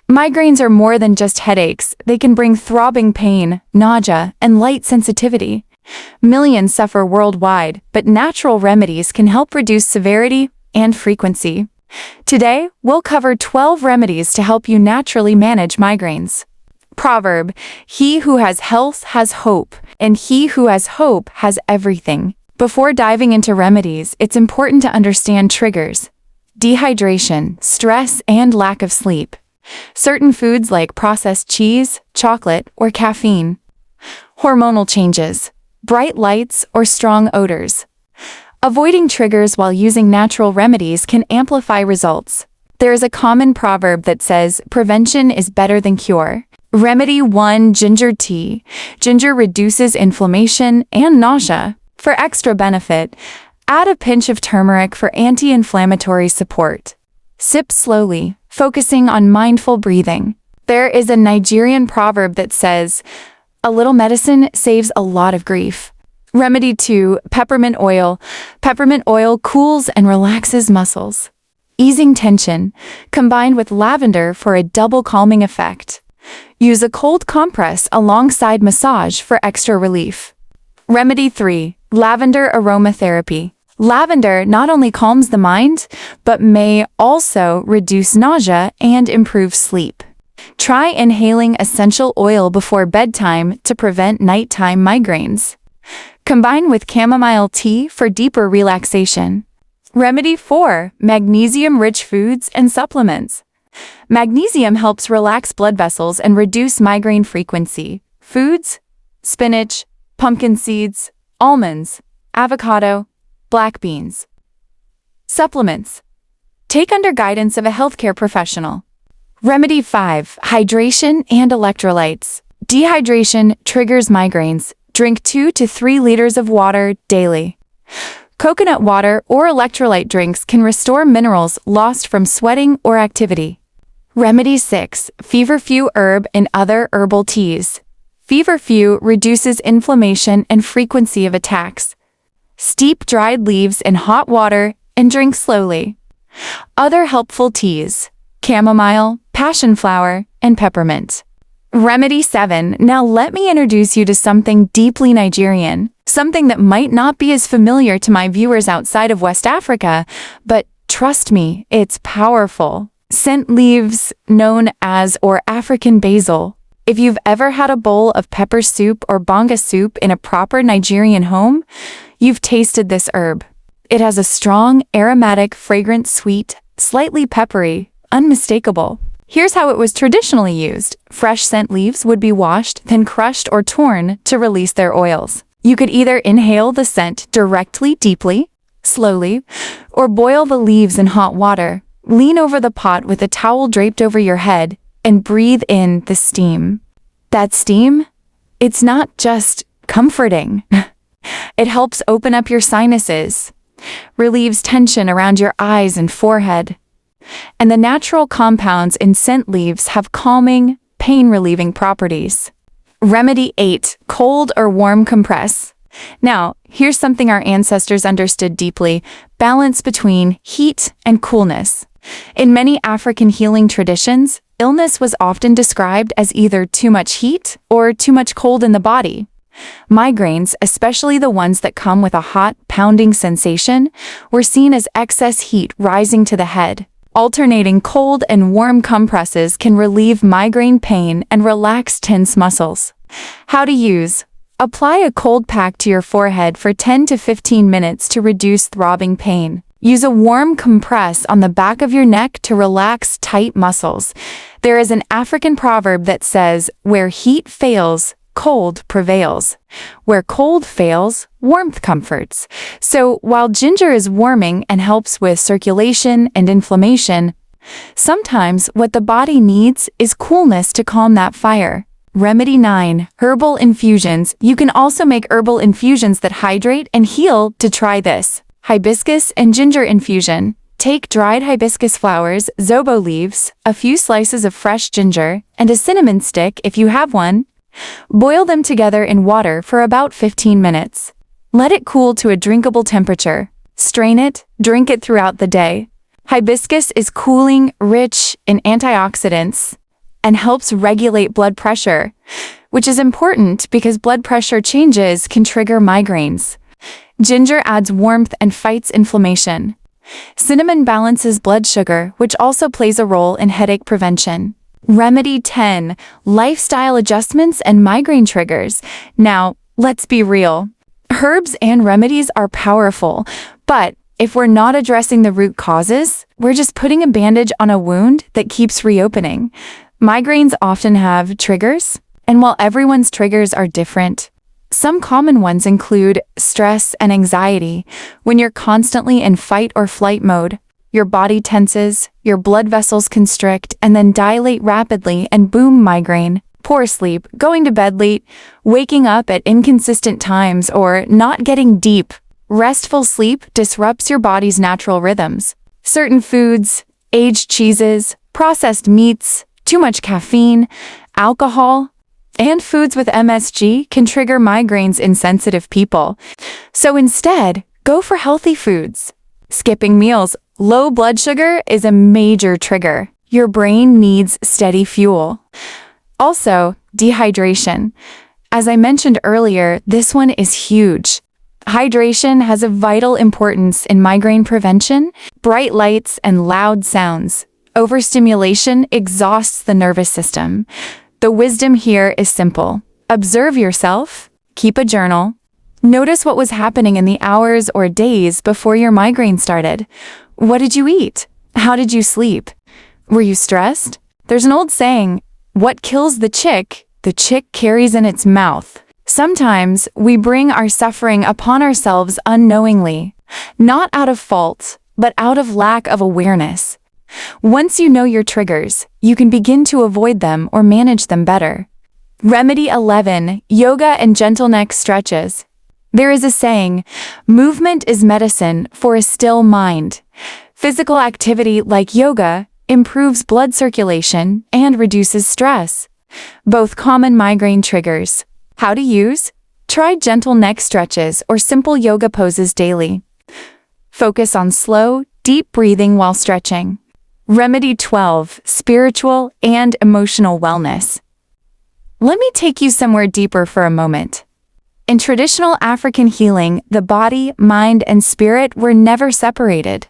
Migraines are more than just headaches. They can bring throbbing pain, nausea, and light sensitivity. Millions suffer worldwide, but natural remedies can help reduce severity and frequency. Today, we'll cover 12 remedies to help you naturally manage migraines. Proverb: he who has health has hope, and he who has hope has everything. Before diving into remedies, it's important to understand triggers: dehydration, stress, and lack of sleep. Certain foods like processed cheese, chocolate, or caffeine. Hormonal changes, bright lights, or strong odors. Avoiding triggers while using natural remedies can amplify results. There is a common proverb that says, prevention is better than cure. Remedy 1: ginger tea. Ginger reduces inflammation and nausea. For extra benefit, add a pinch of turmeric for anti-inflammatory support. Sip slowly, focusing on mindful breathing. There is a Nigerian proverb that says, a little medicine saves a lot of grief. Remedy 2: peppermint oil. Peppermint oil cools and relaxes muscles, easing tension, combined with lavender for a double calming effect. Use a cold compress alongside massage for extra relief. Remedy 3: lavender aromatherapy. Lavender not only calms the mind, but may also reduce nausea and improve sleep. Try inhaling essential oil before bedtime to prevent nighttime migraines. Combine with chamomile tea for deeper relaxation. Remedy 4: magnesium-rich foods and supplements. Magnesium helps relax blood vessels and reduce migraine frequency. Foods: spinach, pumpkin seeds, almonds, avocado, black beans. Supplements: take under guidance of a healthcare professional. Remedy 5: hydration and electrolytes. Dehydration triggers migraines. Drink 2 to 3 liters of water daily. Coconut water or electrolyte drinks can restore minerals lost from sweating or activity. Remedy 6: feverfew herb and other herbal teas. Feverfew reduces inflammation and frequency of attacks. Steep dried leaves in hot water and drink slowly. Other helpful teas: chamomile, passion flower, and peppermint. Remedy 7. Now let me introduce you to something deeply Nigerian, something that might not be as familiar to my viewers outside of West Africa, but trust me, it's powerful. Scent leaves, known as or African basil. If you've ever had a bowl of pepper soup or banga soup in a proper Nigerian home, you've tasted this herb. It has a strong, aromatic, fragrant, sweet, slightly peppery, unmistakable. Here's how it was traditionally used. Fresh scent leaves would be washed, then crushed or torn to release their oils. You could either inhale the scent directly, deeply, slowly, or boil the leaves in hot water. Lean over the pot with a towel draped over your head and breathe in the steam. That steam, it's not just comforting. It helps open up your sinuses, relieves tension around your eyes and forehead. And the natural compounds in scent leaves have calming, pain-relieving properties. Remedy 8: cold or warm compress. Now, here's something our ancestors understood deeply: balance between heat and coolness. In many African healing traditions, illness was often described as either too much heat or too much cold in the body. Migraines, especially the ones that come with a hot, pounding sensation, were seen as excess heat rising to the head. Alternating cold and warm compresses can relieve migraine pain and relax tense muscles. How to use: apply a cold pack to your forehead for 10 to 15 minutes to reduce throbbing pain. Use a warm compress on the back of your neck to relax tight muscles. There is an African proverb that says, where heat fails, cold prevails. Where cold fails, warmth comforts. So while ginger is warming and helps with circulation and inflammation, sometimes what the body needs is coolness to calm that fire. Remedy 9: herbal infusions. You can also make herbal infusions that hydrate and heal. To try this: hibiscus and ginger infusion. Take dried hibiscus flowers, zobo leaves, a few slices of fresh ginger, and a cinnamon stick if you have one. Boil them together in water for about 15 minutes. Let it cool to a drinkable temperature. Strain it, drink it throughout the day. Hibiscus is cooling, rich in antioxidants, and helps regulate blood pressure, which is important because blood pressure changes can trigger migraines. Ginger adds warmth and fights inflammation. Cinnamon balances blood sugar, which also plays a role in headache prevention. Remedy 10. Lifestyle adjustments and migraine triggers. Now, let's be real. Herbs and remedies are powerful, but if we're not addressing the root causes, we're just putting a bandage on a wound that keeps reopening. Migraines often have triggers, and while everyone's triggers are different, some common ones include stress and anxiety. When you're constantly in fight or flight mode, your body tenses, your blood vessels constrict and then dilate rapidly, and boom, migraine. Poor sleep, going to bed late, waking up at inconsistent times, or not getting deep, restful sleep disrupts your body's natural rhythms. Certain foods, aged cheeses, processed meats, too much caffeine, alcohol, and foods with MSG can trigger migraines in sensitive people. So instead, go for healthy foods. Skipping meals. Low blood sugar is a major trigger. Your brain needs steady fuel. Also, dehydration. As I mentioned earlier, this one is huge. Hydration has a vital importance in migraine prevention. Bright lights and loud sounds. Overstimulation exhausts the nervous system. The wisdom here is simple. Observe yourself, keep a journal, notice what was happening in the hours or days before your migraine started. What did you eat? How did you sleep? Were you stressed? There's an old saying, what kills the chick carries in its mouth. Sometimes we bring our suffering upon ourselves unknowingly, not out of fault, but out of lack of awareness. Once you know your triggers, you can begin to avoid them or manage them better. Remedy 11. Yoga and gentle neck stretches. There is a saying, movement is medicine for a still mind. Physical activity like yoga improves blood circulation and reduces stress. Both common migraine triggers. How to use? Try gentle neck stretches or simple yoga poses daily. Focus on slow, deep breathing while stretching. Remedy 12. Spiritual and emotional wellness. Let me take you somewhere deeper for a moment. In traditional African healing, the body, mind, and spirit were never separated.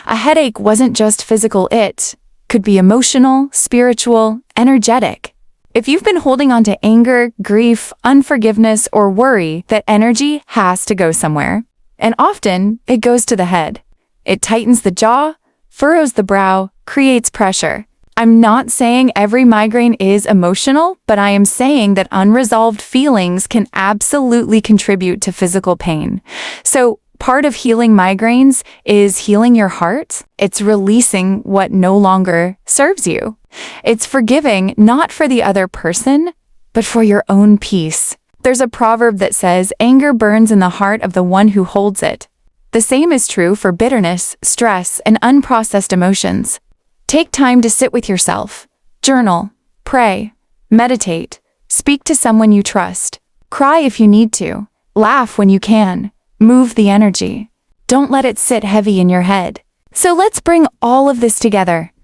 A headache wasn't just physical, it could be emotional, spiritual, energetic. If you've been holding on to anger, grief, unforgiveness, or worry, that energy has to go somewhere. And often, it goes to the head. It tightens the jaw, furrows the brow, creates pressure. I'm not saying every migraine is emotional, but I am saying that unresolved feelings can absolutely contribute to physical pain. So, part of healing migraines is healing your heart. It's releasing what no longer serves you. It's forgiving not for the other person, but for your own peace. There's a proverb that says, anger burns in the heart of the one who holds it. The same is true for bitterness, stress, and unprocessed emotions. Take time to sit with yourself. Journal, pray, meditate, speak to someone you trust. Cry if you need to. Laugh when you can. Move the energy. Don't let it sit heavy in your head. So let's bring all of this together.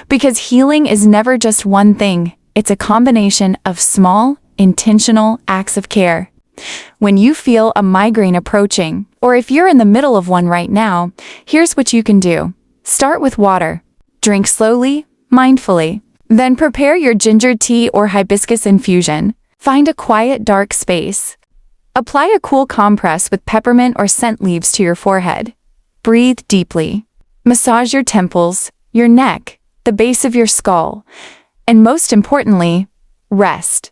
Because healing is never just one thing. It's a combination of small, intentional acts of care. When you feel a migraine approaching, or if you're in the middle of one right now, here's what you can do. Start with water. Drink slowly, mindfully. Then prepare your ginger tea or hibiscus infusion. Find a quiet, dark space. Apply a cool compress with peppermint or scent leaves to your forehead. Breathe deeply. Massage your temples, your neck, the base of your skull. And most importantly, rest.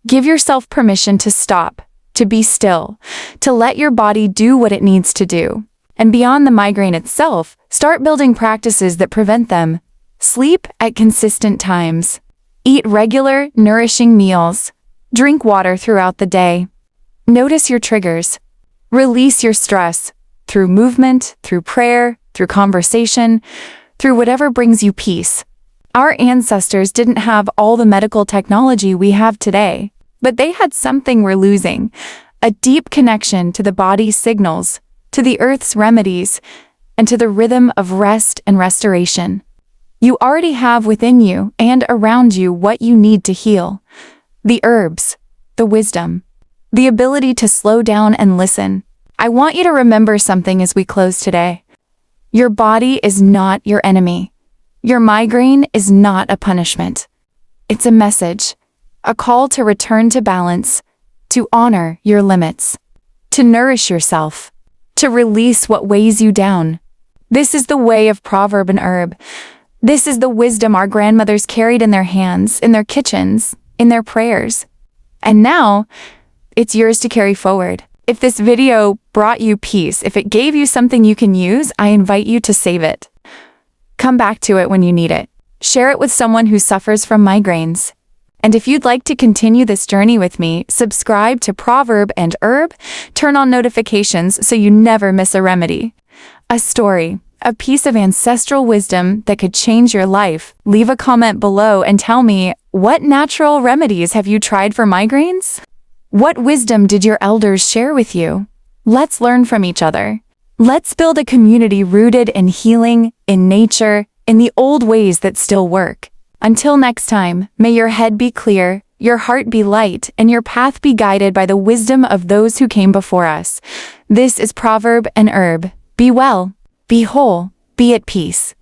Give yourself permission to stop, to be still, to let your body do what it needs to do. And beyond the migraine itself, start building practices that prevent them. Sleep at consistent times. Eat regular, nourishing meals. Drink water throughout the day. Notice your triggers. Release your stress through movement, through prayer, through conversation, through whatever brings you peace. Our ancestors didn't have all the medical technology we have today, but they had something we're losing, a deep connection to the body's signals, to the earth's remedies, and to the rhythm of rest and restoration. You already have within you and around you what you need to heal. The herbs, the wisdom, the ability to slow down and listen. I want you to remember something as we close today. Your body is not your enemy. Your migraine is not a punishment. It's a message, a call to return to balance, to honor your limits, to nourish yourself, to release what weighs you down. This is the way of Proverb&Herb. This is the wisdom our grandmothers carried in their hands, in their kitchens, in their prayers. And now, it's yours to carry forward. If this video brought you peace, if it gave you something you can use, I invite you to save it. Come back to it when you need it. Share it with someone who suffers from migraines. And if you'd like to continue this journey with me, subscribe to Proverb&Herb, turn on notifications so you never miss a remedy, a story, a piece of ancestral wisdom that could change your life. Leave a comment below and tell me, what natural remedies have you tried for migraines? What wisdom did your elders share with you? Let's learn from each other. Let's build a community rooted in healing, in nature, in the old ways that still work. Until next time, may your head be clear, your heart be light, and your path be guided by the wisdom of those who came before us. This is Proverb&Herb. Be well, be whole, be at peace.